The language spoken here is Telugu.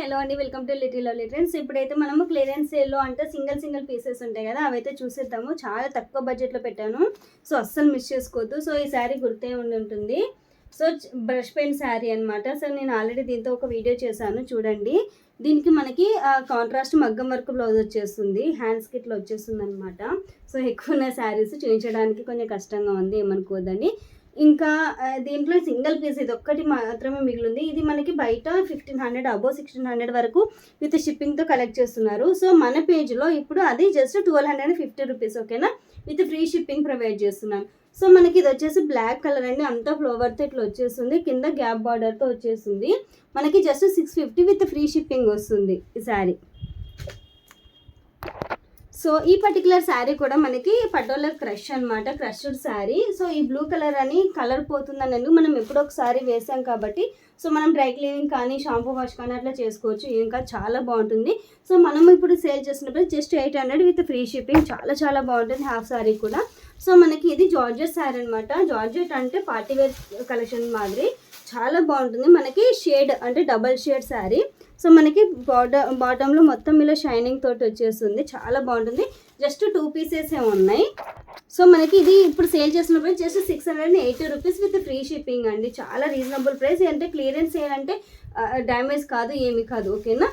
హలో అండి, welcome to little lovely trends. ఇప్పుడైతే మనము క్లియరెన్స్ సేల్లో అంటే సింగిల్ పీసెస్ ఉంటాయి కదా, అవైతే చూసేద్దాము. చాలా తక్కువ బడ్జెట్లో పెట్టాను, సో అస్సలు మిస్ చేసుకోవద్దు. సో ఈ శారీ గుర్తే ఉంటుంది. సో బ్రష్ పెయింట్ శారీ అనమాట. సో నేను ఆల్రెడీ దీంతో ఒక వీడియో చేశాను, చూడండి. దీనికి మనకి కాంట్రాస్ట్ మగ్గం వర్క్ బ్లౌజ్ వచ్చేస్తుంది, హ్యాండ్స్కి ఇట్లా వచ్చేస్తుంది అనమాట. సో ఎక్కువ ఉన్న శారీస్ చూపించడానికి కొంచెం కష్టంగా ఉంది, ఏమనుకోదండి. ఇంకా దీంట్లో సింగిల్ పీస్ ఇది ఒక్కటి మాత్రమే మిగిలింది. ఇది మనకి బయట 1500 అబోవ్ 1600 వరకు విత్ షిప్పింగ్తో కలెక్ట్ చేస్తున్నారు. సో మన పేజ్లో ఇప్పుడు అది జస్ట్ 1250 రూపీస్, ఓకేనా, విత్ ఫ్రీ షిప్పింగ్ ప్రొవైడ్ చేస్తున్నాను. సో మనకి ఇది వచ్చేసి బ్లాక్ కలర్ అండి, అంతా ఫ్లవర్తో ఇట్లా వచ్చేస్తుంది, కింద గ్యాప్ బార్డర్తో వచ్చేస్తుంది. మనకి జస్ట్ 650 విత్ ఫ్రీ షిప్పింగ్ వస్తుంది ఈ శారీ. సో ఈ పర్టికులర్ శారీ కూడా మనకి పటోలా క్రష్ అనమాట, క్రష్డ్ శారీ. సో ఈ బ్లూ కలర్ అని కలర్ పోతుందని మనం ఎప్పుడో ఒకసారి వేసాం కాబట్టి, సో మనం డ్రై క్లీనింగ్ కానీ షాంపూ వాష్ కానీ అట్లా చేసుకోవచ్చు, ఇంకా చాలా బాగుంటుంది. సో మనం ఇప్పుడు సేల్ చేసినప్పుడు జస్ట్ 800 విత్ ఫ్రీ షిప్పింగ్, చాలా బాగుంటుంది హాఫ్ శారీ కూడా. సో మనకి ఇది జార్జెట్ శారీ అనమాట. జార్జెట్ అంటే పార్టీవేర్ కలెక్షన్ మాదిరి చాలా బాగుంటుంది. మనకి షేడ్ అంటే డబల్ షేడ్ శారీ. సో మనకి బాటంలో మొత్తం ఇలా షైనింగ్ తోటి వచ్చేస్తుంది, చాలా బాగుంటుంది. జస్ట్ 2 పీసెస్ ఉన్నాయి. సో మనకి ఇది ఇప్పుడు సేల్ చేసినప్పుడు just 680 rupees with free shipping అండి. చాలా రీజనబుల్ ప్రైస్. అంటే క్లియరెన్స్ సేల్ అంటే డ్యామేజ్ కాదు, ఏమి కాదు, ఓకేనా.